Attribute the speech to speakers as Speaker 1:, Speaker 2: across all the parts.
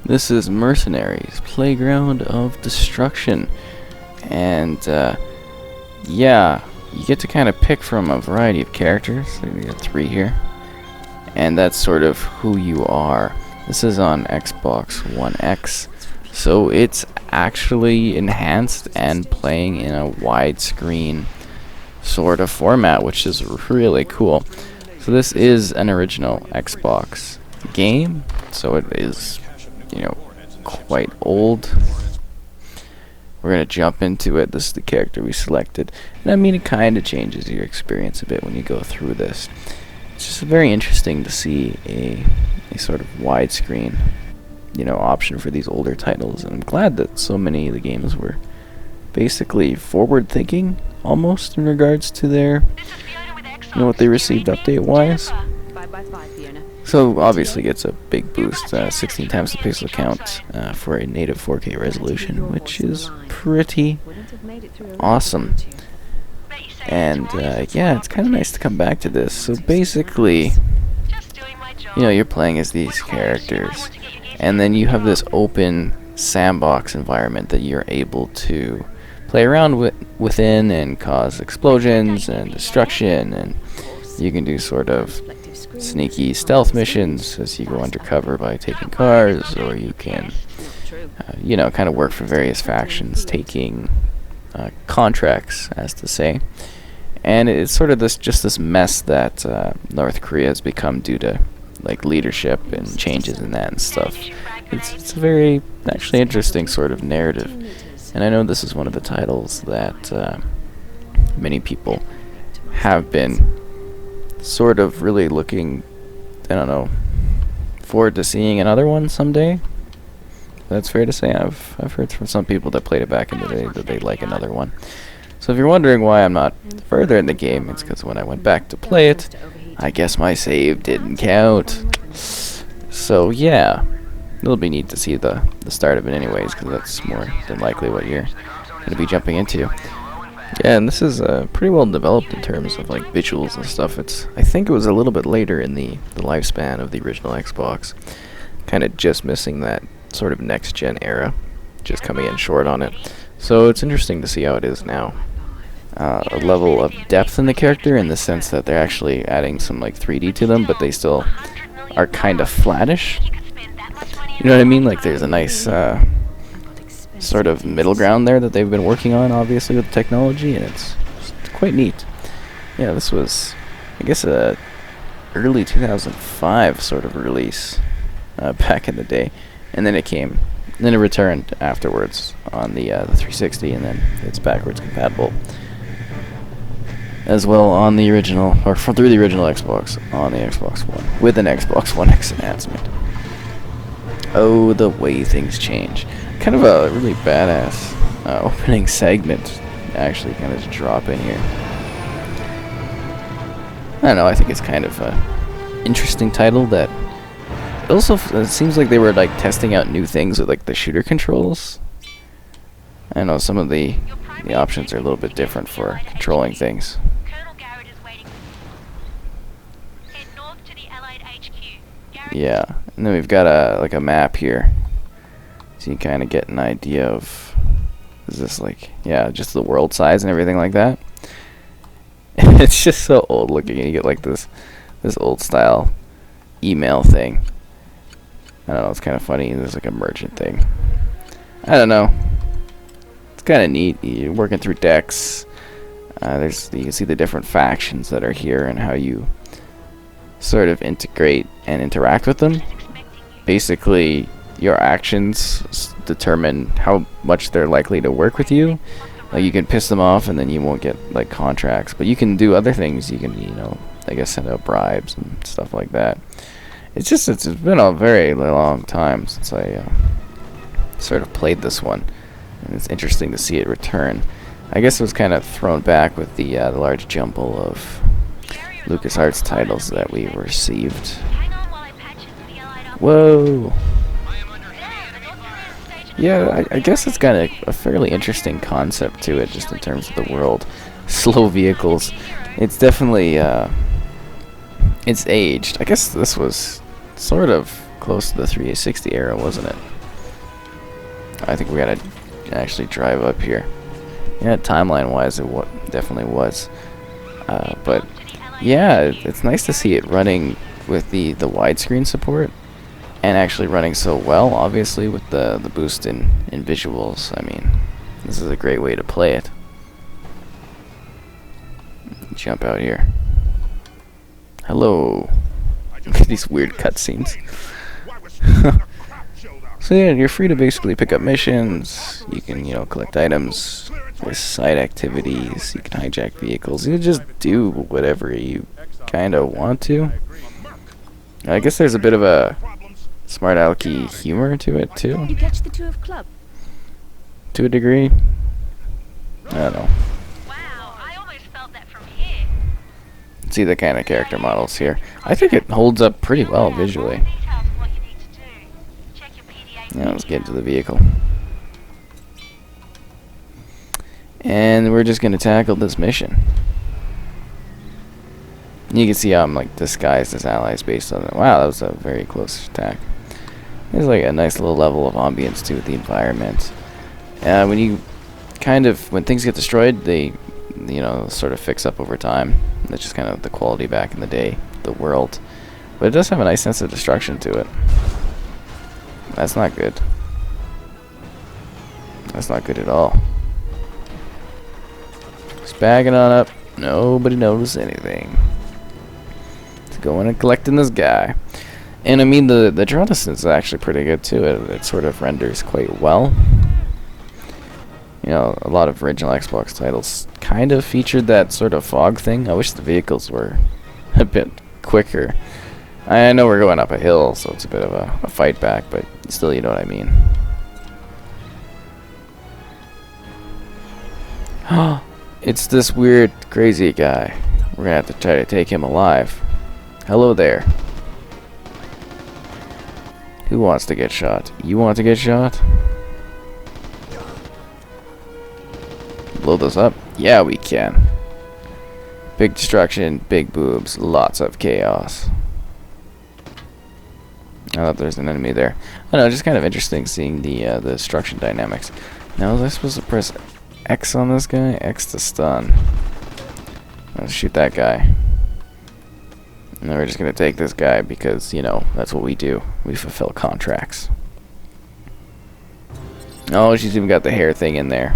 Speaker 1: This is Mercenaries, Playground of Destruction. And, yeah, you get to kind of pick from a variety of characters. So we got 3 here. And that's sort of who you are. This is on Xbox One X. So it's actually enhanced and playing in a widescreen sort of format, which is really cool. So this is an original Xbox game. So it is, quite old. We're going to jump into it. This is the character we selected. And I mean, it kind of changes your experience a bit when you go through this. It's just very interesting to see a sort of widescreen, option for these older titles. And I'm glad that so many of the games were basically forward-thinking, almost, in regards to their, what they received update-wise. So obviously gets a big boost, 16 times the pixel count for a native 4K resolution, which is pretty awesome. And yeah, it's kind of nice to come back to this. So basically, you're playing as these characters, and then you have this open sandbox environment that you're able to play around within and cause explosions and destruction, and you can do sort of sneaky stealth missions as you go undercover by taking cars, or you can, kind of work for various factions, taking contracts, as to say. And it's sort of this mess that North Korea has become due to leadership and changes in that and stuff. It's a very actually interesting sort of narrative, and I know this is one of the titles that many people have been sort of really looking, forward to seeing another one someday. That's fair to say. I've heard from some people that played it back in the day that they'd like another one. So if you're wondering why I'm not further in the game, it's because when I went back to play it, I guess my save didn't count. So yeah, it'll be neat to see the start of it anyways, because that's more than likely what you're going to be jumping into. Yeah, and this is pretty well developed in terms of visuals and stuff. I think it was a little bit later in the lifespan of the original Xbox, kind of just missing that sort of next gen era, just coming in short on it. So it's interesting to see how it is now. A level of depth in the character, in the sense that they're actually adding some 3D to them, but they still are kind of flattish. You know what I mean? There's a nice sort of middle ground there that they've been working on, obviously, with technology, and it's quite neat. Yeah, this was, I guess, a early 2005 sort of release back in the day, and then it returned afterwards on the 360, and then it's backwards compatible as well on the original, or through the original Xbox on the Xbox One, with an Xbox One X enhancement. Oh, the way things change. Kind of a really badass opening segment, actually, kind of to drop in here. I don't know, I think it's kind of a interesting title that also it seems like they were testing out new things with the shooter controls. I know some of the options are a little bit different for controlling things. Yeah, and then we've got a map here, so you kind of get an idea of, is this just the world size and everything like that. It's just so old looking, and you get this old style email thing. I don't know, it's kind of funny. There's a merchant thing. I don't know. It's kind of neat. You're working through decks. You can see the different factions that are here and how you sort of integrate and interact with them. Basically, your actions determine how much they're likely to work with you. You can piss them off and then you won't get contracts, but you can do other things. You can, I guess, send out bribes and stuff like that. It's been a very long time since I sort of played this one, and it's interesting to see it return. I guess it was kind of thrown back with the large jumble of LucasArts titles that we received. Whoa! Yeah, I guess it's got a fairly interesting concept to it, just in terms of the world. Slow vehicles. It's definitely, it's aged. I guess this was sort of close to the 360 era, wasn't it? I think we gotta actually drive up here. Yeah, timeline-wise, it definitely was. But yeah, it's nice to see it running with the widescreen support, and actually running so well. Obviously, with the boost in visuals. I mean, this is a great way to play it. Jump out here. Hello. Look at these weird cutscenes. So yeah, you're free to basically pick up missions. You can, collect items. There's side activities. You can hijack vehicles. You can just do whatever you kind of want to. I guess there's a bit of a smart alecky humor to it too.
Speaker 2: You catch the 2 of club?
Speaker 1: To a degree. I don't know.
Speaker 2: Wow, I almost felt that from here.
Speaker 1: See the kind of character models here. I think it holds up pretty well visually. Yeah, let's get into the vehicle. And we're just gonna tackle this mission. You can see how I'm like disguised as allies based on it. Wow, that was a very close attack. There's like a nice little level of ambience to the environment. When things get destroyed, they sort of fix up over time. That's just kind of the quality back in the day, the world. But it does have a nice sense of destruction to it. That's not good. That's not good at all. Just bagging on up. Nobody noticed anything. Let's go in and collecting this guy. And I mean, the draw distance is actually pretty good too. It sort of renders quite well. A lot of original Xbox titles kind of featured that sort of fog thing. I wish the vehicles were a bit quicker. I know we're going up a hill, so it's a bit of a fight back, but still, you know what I mean. It's this weird, crazy guy. We're gonna have to try to take him alive. Hello there. Who wants to get shot? You want to get shot? Blow those up? Yeah, we can. Big destruction, big boobs, lots of chaos. Oh, there's an enemy there. I know, just kind of interesting seeing the destruction dynamics. Now, was I supposed to press X on this guy? X to stun. Let's shoot that guy. And then we're just gonna take this guy because, that's what we do. We fulfill contracts. Oh, she's even got the hair thing in there.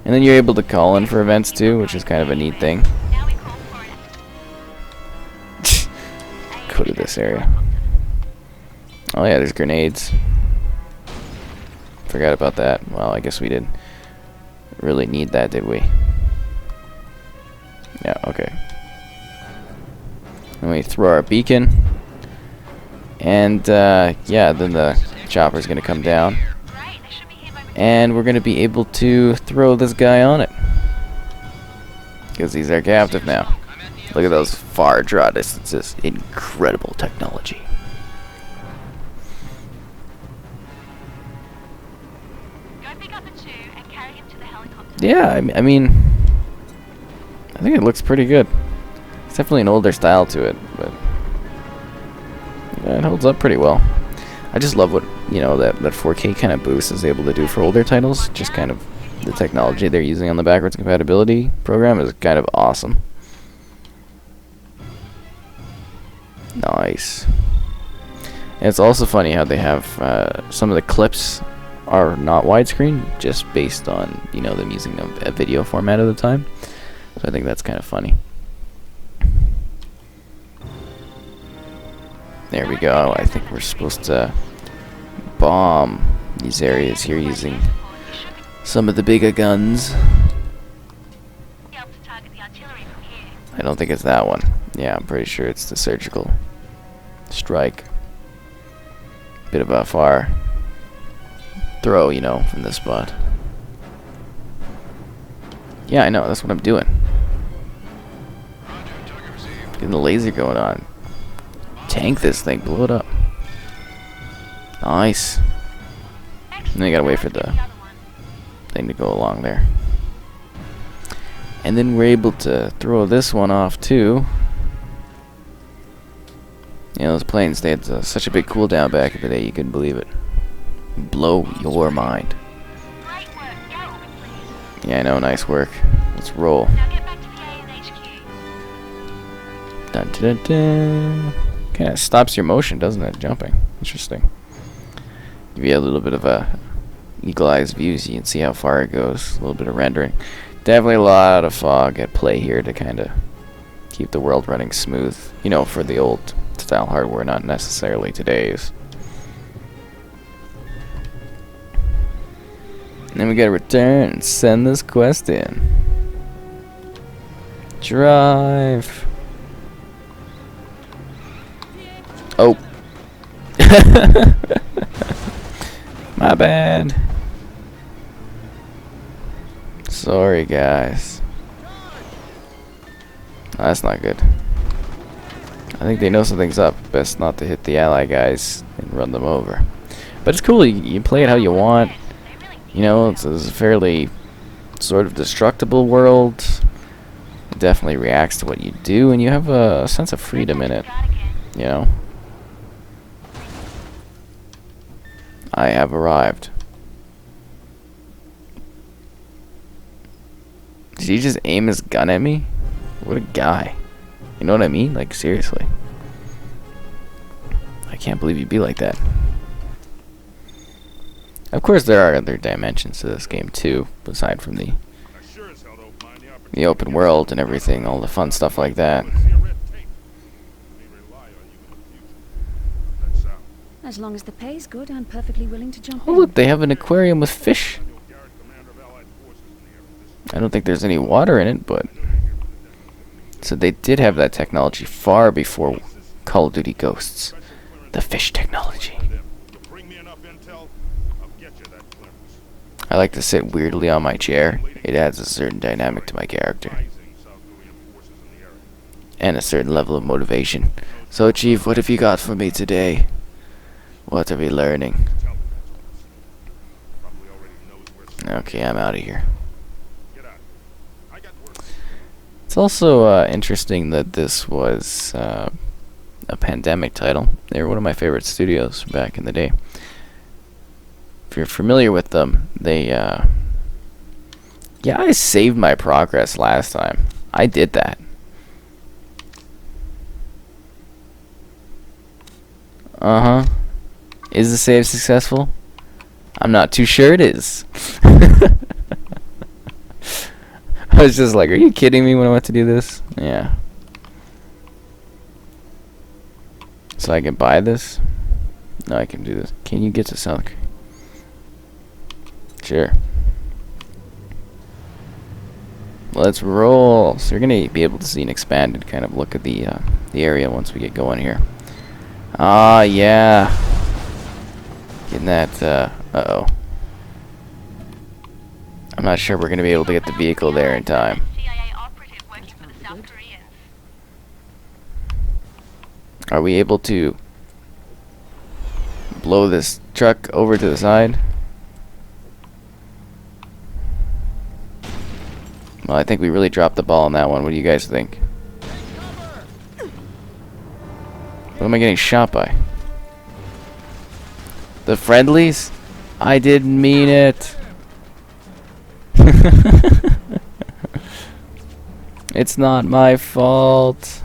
Speaker 1: And then you're able to call in for events too, which is kind of a neat thing. Go to this area. Oh yeah, there's grenades. Forgot about that. Well, I guess we didn't really need that, did we? Yeah, okay. Then we throw our beacon. And, yeah, then the chopper's gonna come down. And we're gonna be able to throw this guy on it. Because he's our captive now. Look at those far draw distances. Incredible technology. Yeah, I mean, I think it looks pretty good. It's definitely an older style to it, but yeah, it holds up pretty well. I just love what, that 4K kind of boost is able to do for older titles. Just kind of the technology they're using on the backwards compatibility program is kind of awesome. Nice. And it's also funny how they have some of the clips are not widescreen, just based on, them using a video format at the time. So I think that's kind of funny. There we go. I think we're supposed to bomb these areas here using some of the bigger guns. I don't think it's that one. Yeah, I'm pretty sure it's the surgical strike. Bit of a far throw, from this spot. Yeah, I know, that's what I'm doing. Getting the laser going on. Tank this thing, blow it up. Nice. And then you gotta wait for the thing to go along there. And then we're able to throw this one off too. You know, those planes, they had such a big cooldown back in the day, you couldn't believe it. Blow your mind.
Speaker 2: Great work. Get orbit, please.
Speaker 1: Yeah, I know, nice work. Let's roll.
Speaker 2: Now get back to the ANHQ.
Speaker 1: Dun dun dun dun. Kind of stops your motion, doesn't it? Jumping. Interesting. Give you a little bit of a eagle-eyed view so you can see how far it goes. A little bit of rendering. Definitely a lot of fog at play here to kind of keep the world running smooth. You know, for the old style hardware, not necessarily today's. And then we gotta return and send this quest in. Drive. Oh. My bad. Sorry, guys. Oh, that's not good. I think they know something's up. Best not to hit the ally guys and run them over. But it's cool. You play it how you want. You know, it's a fairly sort of destructible world. It definitely reacts to what you do, and you have a sense of freedom in it. You know? I have arrived. Did he just aim his gun at me? What a guy. You know what I mean? Like, seriously. I can't believe you'd be like that. Of course, there are other dimensions to this game, too, aside from the open world and everything, all the fun stuff like that.
Speaker 3: As long as the pay's good, I'm perfectly willing to jump
Speaker 1: Oh,
Speaker 3: in.
Speaker 1: look, they have an aquarium with fish. I don't think there's any water in it, but... So they did have that technology far before Call of Duty Ghosts. The fish technology. I like to sit weirdly on my chair. It adds a certain dynamic to my character. And a certain level of motivation. So, Chief, what have you got for me today? What are we learning? Okay, I'm out of here. It's also interesting that this was a pandemic title. They were one of my favorite studios back in the day. If you're familiar with them, they yeah, I saved my progress last time. I did that. Uh-huh. Is the save successful? I'm not too sure it is. I was just like, are you kidding me when I went to do this? Yeah. So I can buy this? No, I can do this. Can you get to South Korea? Sure. Let's roll. So you're gonna be able to see an expanded kind of look at the area once we get going here. Ah, yeah. Getting that. Uh-oh. I'm not sure we're gonna be able to get the vehicle there in time.
Speaker 2: CIA operative working for the South Koreans.
Speaker 1: Are we able to blow this truck over to the side? Well, I think we really dropped the ball on that one. What do you guys think? What am I getting shot by? The friendlies? I didn't mean it. It's not my fault.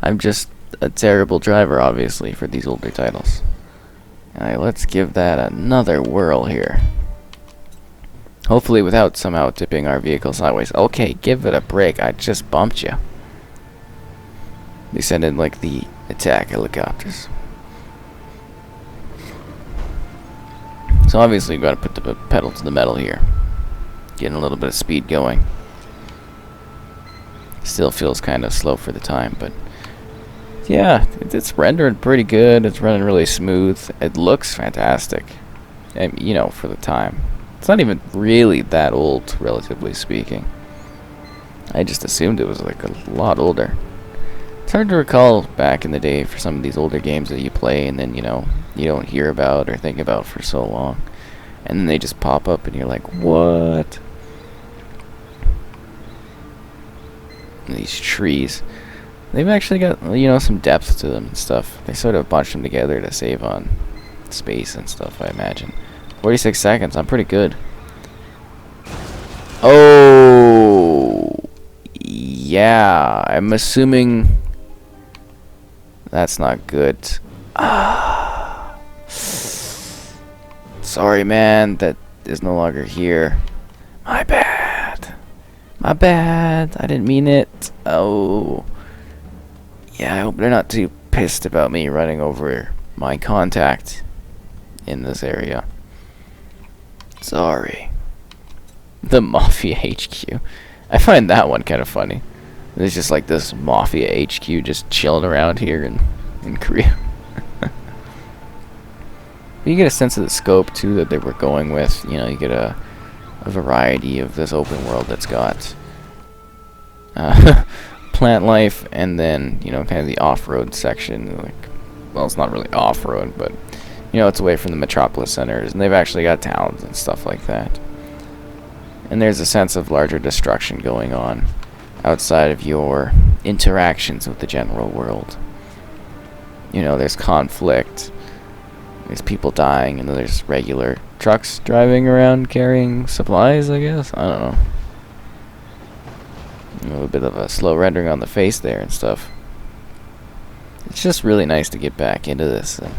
Speaker 1: I'm just a terrible driver, obviously, for these older titles. Alright, let's give that another whirl here. Hopefully without somehow tipping our vehicle sideways. Okay, give it a break. I just bumped you. They send in, like, the attack helicopters. So obviously we've got to put the pedal to the metal here. Getting a little bit of speed going. Still feels kind of slow for the time, but... yeah, it's rendering pretty good. It's running really smooth. It looks fantastic. And, you know, for the time. It's not even really that old, relatively speaking. I just assumed it was like a lot older. It's hard to recall back in the day for some of these older games that you play and then, you know, you don't hear about or think about for so long. And then they just pop up and you're like, what? These trees. They've actually got, you know, some depth to them and stuff. They sort of bunched them together to save on space and stuff, I imagine. 46 seconds, I'm pretty good. Oh, yeah, I'm assuming that's not good. Ah, sorry, man, that is no longer here. My bad. My bad. I didn't mean it. Oh. Yeah, I hope they're not too pissed about me running over my contact in this area. Sorry. The Mafia HQ. I find that one kind of funny. There's just like this Mafia HQ just chilling around here in Korea. You get a sense of the scope too that they were going with. You know, you get a variety of this open world that's got plant life, and then, you know, kind of the off-road section. Like, well, it's not really off-road, but, you know, it's away from the metropolis centers, and they've actually got towns and stuff like that. And there's a sense of larger destruction going on outside of your interactions with the general world. You know, there's conflict, there's people dying, and then there's regular trucks driving around carrying supplies, I guess. I don't know. A little bit of a slow rendering on the face there and stuff. It's just really nice to get back into this and,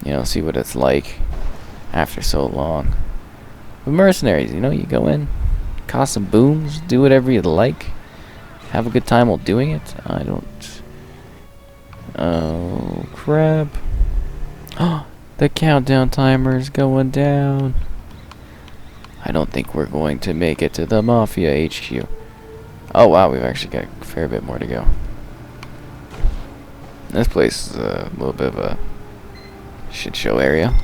Speaker 1: you know, see what it's like after so long. With Mercenaries, you know, you go in, cause some booms, do whatever you like, have a good time while doing it. I don't... Oh, crap. Oh, the countdown timer is going down. I don't think we're going to make it to the Mafia HQ. Oh wow, we've actually got a fair bit more to go. This place is a little bit of a shit show area.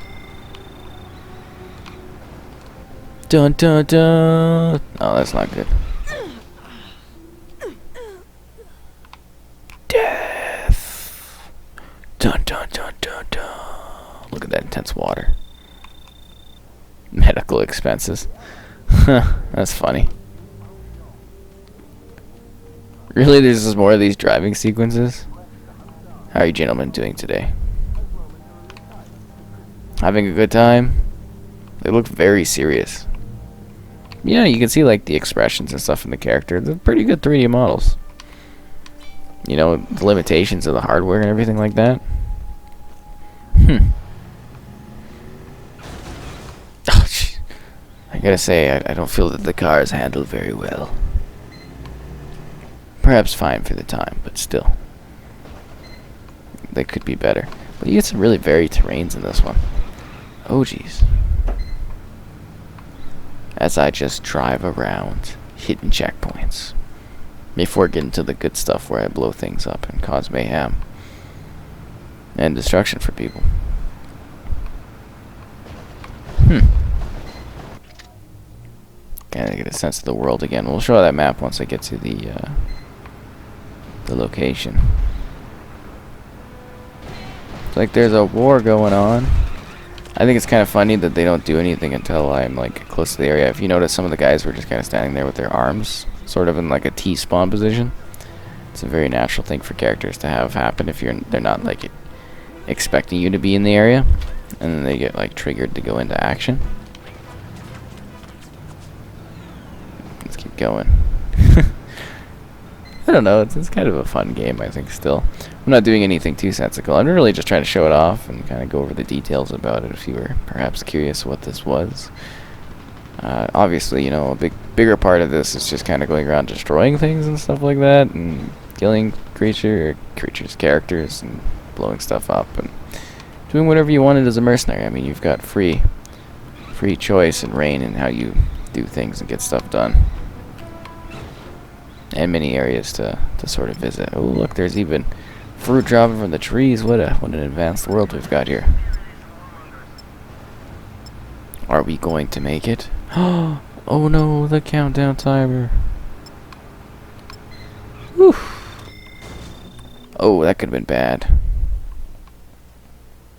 Speaker 1: Dun dun dun! Oh, that's not good. Death! Dun dun dun dun dun! Look at that intense water. Medical expenses. That's funny. Really, there's just more of these driving sequences? How are you gentlemen doing today? Having a good time? They look very serious. Yeah, you can see like the expressions and stuff in the character. They're pretty good 3D models. You know, the limitations of the hardware and everything like that. Oh, I gotta say, I don't feel that the car is handled very well. Perhaps fine for the time, but still. They could be better. But you get some really varied terrains in this one. Oh, jeez. As I just drive around, hitting checkpoints. Before getting to the good stuff where I blow things up and cause mayhem. And destruction for people. Kind of get a sense of the world again. We'll show that map once I get to the location. It's like there's a war going on. I think it's kind of funny that they don't do anything until I'm like close to the area. If you notice, some of the guys were just kind of standing there with their arms sort of in like a T-spawn position. It's a very natural thing for characters to have happen if they're not like expecting you to be in the area, and then they get like triggered to go into action. Let's keep going. I don't know, it's kind of a fun game, I think, still. I'm not doing anything too sensical. I'm really just trying to show it off and kind of go over the details about it if you were perhaps curious what this was. Obviously, you know, a bigger part of this is just kind of going around destroying things and stuff like that, and killing characters, and blowing stuff up, and doing whatever you wanted as a mercenary. I mean, you've got free choice and reign in how you do things and get stuff done. And many areas to sort of visit. Oh, look, there's even fruit dropping from the trees. What an advanced world we've got here. Are we going to make it? Oh no, the countdown timer. Whew. Oh, that could have been bad.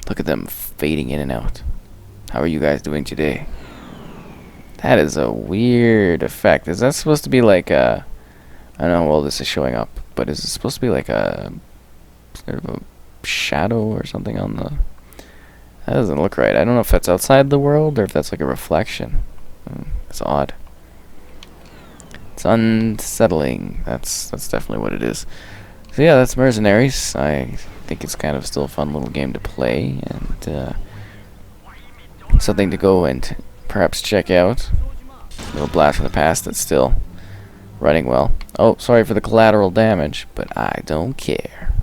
Speaker 1: Look at them fading in and out. How are you guys doing today? That is a weird effect. Is that supposed to be like a... I don't know how well this is showing up but is it supposed to be like a sort of a shadow or something on the... That doesn't look right. I don't know if that's outside the world or if that's like a reflection. It's odd. It's unsettling. That's definitely what it is. So yeah, that's Mercenaries. I think it's kind of still a fun little game to play, and something to go and perhaps check out. A little blast from the past that's still running well. Oh, sorry for the collateral damage, but I don't care.